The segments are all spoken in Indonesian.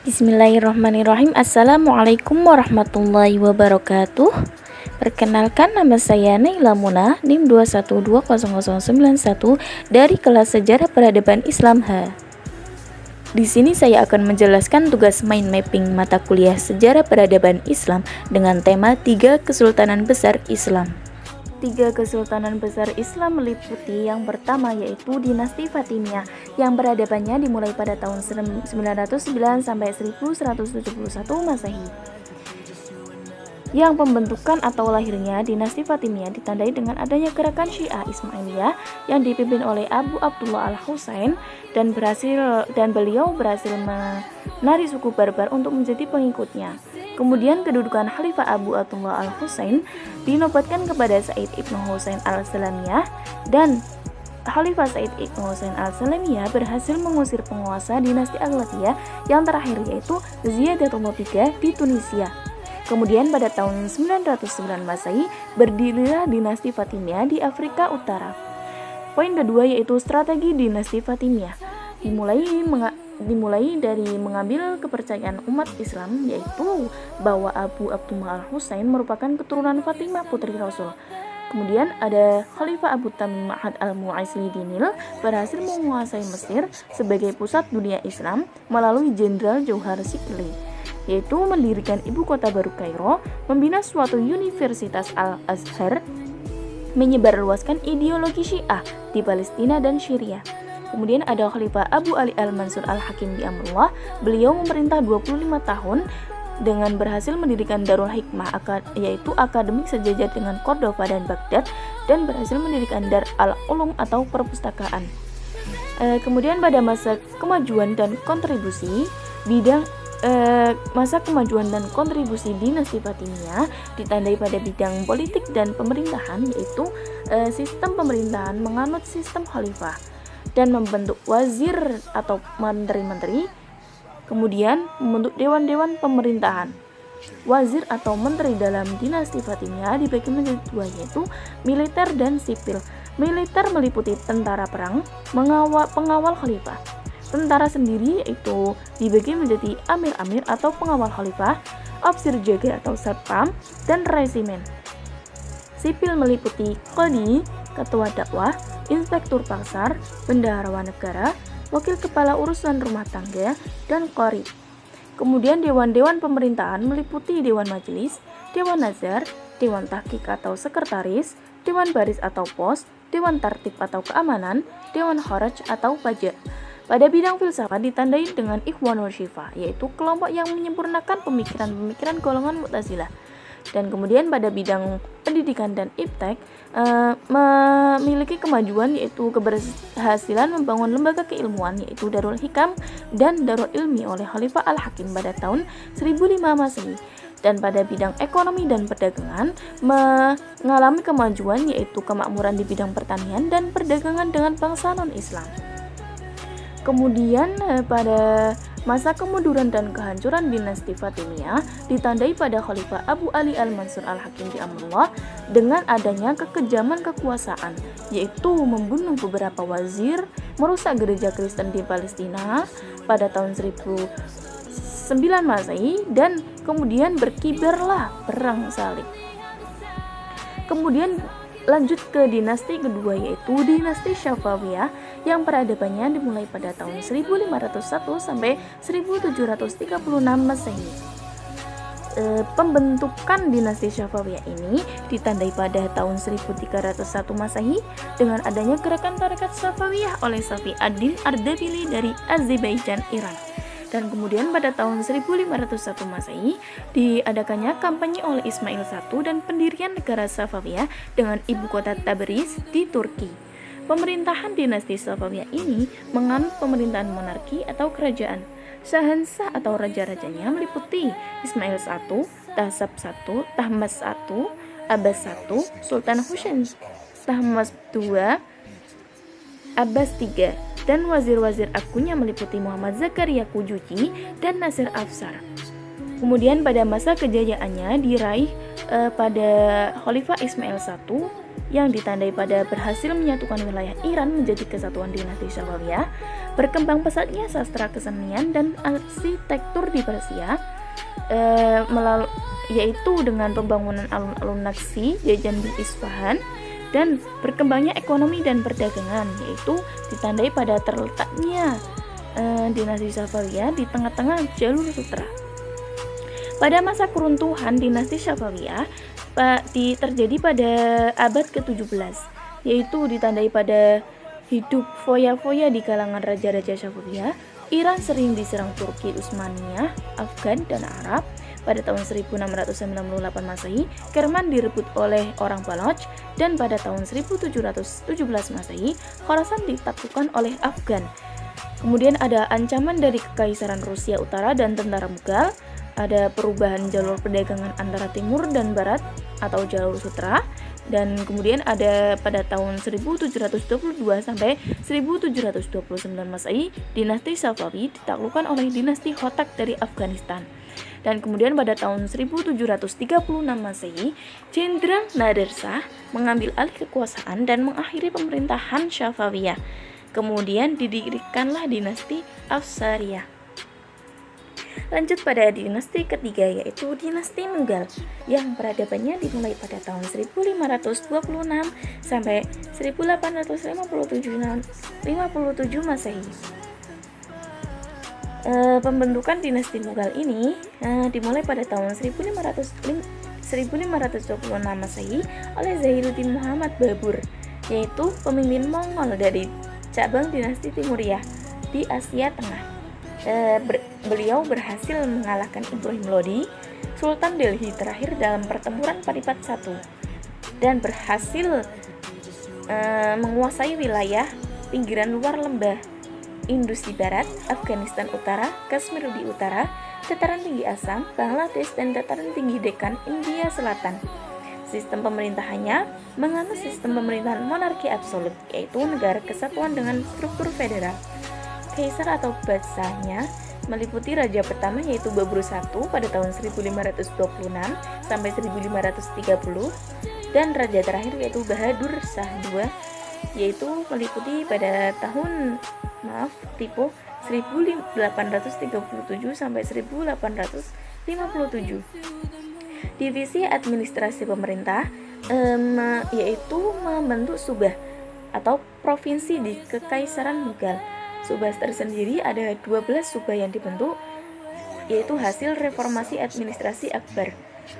Bismillahirrahmanirrahim. Assalamualaikum warahmatullahi wabarakatuh. Perkenalkan, nama saya Naila Muna, NIM 2120091 dari kelas Sejarah Peradaban Islam H. Di sini saya akan menjelaskan tugas mind mapping mata kuliah Sejarah Peradaban Islam dengan tema 3 Kesultanan Besar Islam. 3 Kesultanan Besar Islam meliputi yang pertama yaitu Dinasti Fatimiyah yang peradabannya dimulai pada tahun 909 sampai 1171 Masehi. Yang pembentukan atau lahirnya Dinasti Fatimiyah ditandai dengan adanya gerakan Syiah Ismailiyah yang dipimpin oleh Abu Abdullah Al-Husain dan beliau berhasil menarik suku Barbar untuk menjadi pengikutnya. Kemudian kedudukan Khalifah Abu Abdullah Al-Husain dinobatkan kepada Said Ibnu Husain Al-Salamiyah, dan Khalifah Said Ibnu Husain Al-Salamiyah berhasil mengusir penguasa dinasti Aghlabiyah yang terakhir yaitu Ziyadatullah III di Tunisia. Kemudian pada tahun 909 Masehi berdirilah dinasti Fatimiyah di Afrika Utara. Poin kedua yaitu strategi dinasti Fatimiyah. Dimulai dari mengambil kepercayaan umat Islam, yaitu bahwa Abu Abdullah Al-Husain merupakan keturunan Fatimah putri Rasul. Kemudian ada Khalifah Abu Tamim Ma'had Al-Mu'aislidinil berhasil menguasai Mesir sebagai pusat dunia Islam melalui Jenderal Johar Sikli, yaitu mendirikan ibu kota baru Kairo, membina suatu Universitas Al-Azhar, menyebarluaskan ideologi Syiah di Palestina dan Syria. Kemudian ada Khalifah Abu Ali Al-Mansur Al-Hakim di Amrullah. Beliau memerintah 25 tahun dengan berhasil mendirikan Darul Hikmah, yaitu akademik sejajar dengan Cordova dan Baghdad, dan berhasil mendirikan Dar al-Ulum atau perpustakaan. Kemudian pada masa kemajuan dan kontribusi dinasti Fatimiyah ditandai pada bidang politik dan pemerintahan, yaitu sistem pemerintahan menganut sistem khalifah dan membentuk wazir atau menteri-menteri. Kemudian membentuk dewan-dewan pemerintahan. Wazir atau menteri dalam dinasti Fatimiyah dibagi menjadi dua, yaitu militer dan sipil. Militer meliputi tentara perang, pengawal khalifah. Tentara sendiri yaitu dibagi menjadi amir-amir atau pengawal khalifah, ofisir jaga atau satpam, dan resimen. Sipil meliputi qadi, ketua dakwah, inspektur pasar, bendahara negara, wakil kepala urusan rumah tangga, dan qori. Kemudian dewan-dewan pemerintahan meliputi dewan majelis, dewan nazar, dewan tahqiq atau sekretaris, dewan baris atau pos, dewan tartib atau keamanan, dewan kharaj atau pajak. Pada bidang filsafat ditandai dengan Ikhwanul Syifa, yaitu kelompok yang menyempurnakan pemikiran-pemikiran golongan Mu'tazilah. Dan kemudian pada bidang pendidikan dan iptek memiliki kemajuan, yaitu keberhasilan membangun lembaga keilmuan yaitu Darul Hikam dan Darul Ilmi oleh Khalifah Al-Hakim pada tahun 1005 Masehi. Dan pada bidang ekonomi dan perdagangan mengalami kemajuan, yaitu kemakmuran di bidang pertanian dan perdagangan dengan bangsa non-Islam. Kemudian pada masa kemunduran dan kehancuran dinasti Fatimiyah ditandai pada Khalifah Abu Ali Al-Mansur Al-Hakim di Amrullah dengan adanya kekejaman kekuasaan, yaitu membunuh beberapa wazir, merusak gereja Kristen di Palestina pada tahun 1009 Masehi, dan kemudian berkibarlah perang salib. Kemudian lanjut ke dinasti kedua, yaitu dinasti Syafawiyah yang peradabannya dimulai pada tahun 1501 sampai 1736 Masehi. Pembentukan dinasti Syafawiyah ini ditandai pada tahun 1301 Masehi dengan adanya gerakan tarekat Syafawiyah oleh Safi ad-Din Ardabili dari Azerbaijan, Iran. Dan kemudian pada tahun 1501 Masehi diadakannya kampanye oleh Ismail I dan pendirian negara Safawiyah dengan ibu kota Tabriz di Turki. Pemerintahan dinasti Safawiyah ini menganut pemerintahan monarki atau kerajaan. Syahansah atau raja-rajanya meliputi Ismail I, Tahsab I, Tahmasp I, Abbas I, Sultan Husain, Tahmasp II, Abbas III, dan wazir-wazir agunnya meliputi Muhammad Zakaria Kujuji dan Nasir Afshar. Kemudian pada masa kejayaannya diraih pada Khalifah Ismail I yang ditandai pada berhasil menyatukan wilayah Iran menjadi kesatuan dinasti Syafawiyah. Berkembang pesatnya sastra kesenian dan arsitektur di Persia, yaitu dengan pembangunan alun-alun Naqshi, jajan di Isfahan, dan berkembangnya ekonomi dan perdagangan, yaitu ditandai pada terletaknya dinasti Safawiyah di tengah-tengah jalur sutra. Pada masa keruntuhan dinasti Safawiyah terjadi pada abad ke-17, yaitu ditandai pada hidup foya-foya di kalangan raja-raja Safawiyah. Iran sering diserang Turki Utsmaniyah, Afgan, dan Arab. Pada tahun 1698 Masehi, Kerman direbut oleh orang Baloch, dan pada tahun 1717 Masehi, Khorasan ditaklukkan oleh Afgan. Kemudian ada ancaman dari Kekaisaran Rusia Utara dan tentara Mughal. Ada perubahan jalur perdagangan antara timur dan barat atau jalur sutra, dan kemudian ada pada tahun 1722 sampai 1729 Masehi, dinasti Safawi ditaklukkan oleh dinasti Hotak dari Afghanistan. Dan kemudian pada tahun 1736 Masehi, Jenderal Nader Shah mengambil alih kekuasaan dan mengakhiri pemerintahan Safawiyah. Kemudian didirikanlah dinasti Afsariyah. Lanjut pada dinasti ketiga, yaitu dinasti Mughal, yang peradabannya dimulai pada tahun 1526 sampai 1857 Masehi. Pembentukan dinasti Mughal ini dimulai pada tahun 1526 Masehi oleh Zainuddin Muhammad Babur, yaitu pemimpin Mongol dari cabang dinasti Timuriyah di Asia Tengah. Beliau berhasil mengalahkan Ibrahim Lodi, Sultan Delhi terakhir dalam pertempuran Panipat I, dan berhasil menguasai wilayah pinggiran luar lembah Indus di barat, Afghanistan utara, Kashmir di utara, dataran tinggi Assam, Bangladesh, dan dataran tinggi Deccan, India Selatan. Sistem pemerintahannya menganut sistem pemerintahan monarki absolut, yaitu negara kesatuan dengan struktur federal. Kaisar atau Badsahnya meliputi raja pertama, yaitu Babur I pada tahun 1526 sampai 1530, dan raja terakhir yaitu Bahadur Shah II, yaitu meliputi pada tahun tipe 1837 sampai 1857. Divisi administrasi pemerintah yaitu membentuk subah atau provinsi di Kekaisaran Mughal. Subah tersendiri ada 12 subah yang dibentuk, yaitu hasil reformasi administrasi Akbar.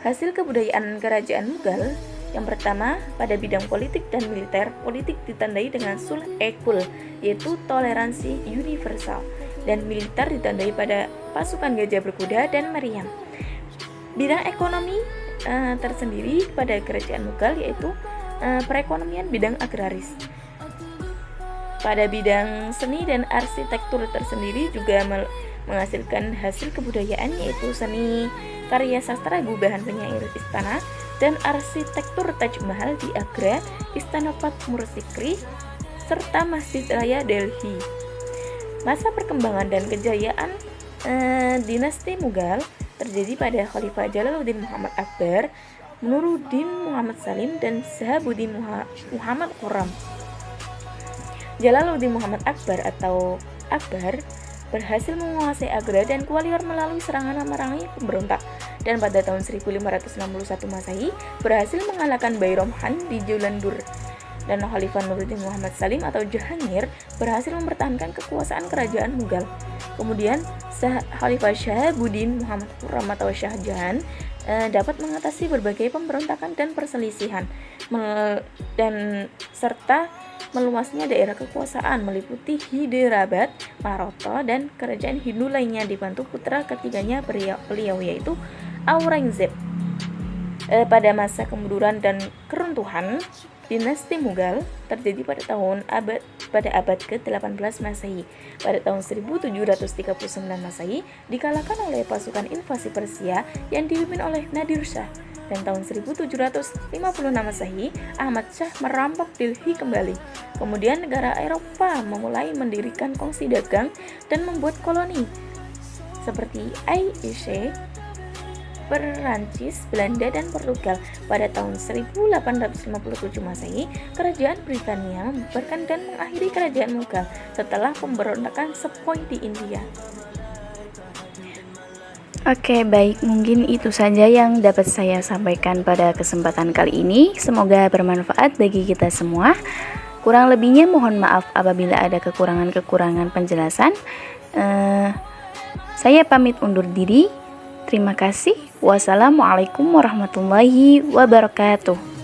Hasil kebudayaan kerajaan Mughal yang pertama, pada bidang politik dan militer, politik ditandai dengan sulh-e-kul, yaitu toleransi universal, dan militer ditandai pada pasukan gajah berkuda dan meriam. Bidang ekonomi tersendiri pada kerajaan Mughal yaitu perekonomian bidang agraris. Pada bidang seni dan arsitektur tersendiri juga menghasilkan hasil kebudayaan, yaitu seni karya sastra gubahan penyair istana dan arsitektur Taj Mahal di Agra, Istana Fatmur Sikri, serta Masjid Raya Delhi. Masa perkembangan dan kejayaan dinasti Mughal terjadi pada Khalifah Jalaluddin Muhammad Akbar, Nuruddin Muhammad Salim, dan Shahabuddin Muhammad Khurram. Jalaluddin Muhammad Akbar atau Akbar berhasil menguasai Agra dan Gwalior melalui serangan memerangi pemberontak, dan pada tahun 1561 Masehi berhasil mengalahkan Bairam Khan di Jalandhur. Dan Khalifah Nuruddin Muhammad Salim atau Jahangir berhasil mempertahankan kekuasaan kerajaan Mughal. Kemudian Khalifah Shahabuddin Muhammad Khurram atau Shah Jahan dapat mengatasi berbagai pemberontakan dan perselisihan dan serta meluasnya daerah kekuasaan meliputi Hyderabad, Maratha, dan kerajaan Hindu lainnya dibantu putra ketiganya beliau yaitu Aurangzeb. Pada masa kemunduran dan keruntuhan dinasti Mughal terjadi pada abad ke-18 Masehi. Pada tahun 1739 Masehi dikalahkan oleh pasukan invasi Persia yang dipimpin oleh Nadir Shah. Dan tahun 1756 Masehi, Ahmad Shah merampok Delhi kembali. Kemudian negara Eropa memulai mendirikan kongsi dagang dan membuat koloni seperti Aiche, Perancis, Belanda, dan Portugal. Pada tahun 1857 Masehi, Kerajaan Britania membubarkan dan mengakhiri Kerajaan Mughal setelah pemberontakan Sepoy di India. Oke, baik, mungkin itu saja yang dapat saya sampaikan pada kesempatan kali ini. Semoga bermanfaat bagi kita semua. Kurang lebihnya mohon maaf apabila ada kekurangan-kekurangan penjelasan. Saya pamit undur diri. Terima kasih. Wassalamualaikum warahmatullahi wabarakatuh.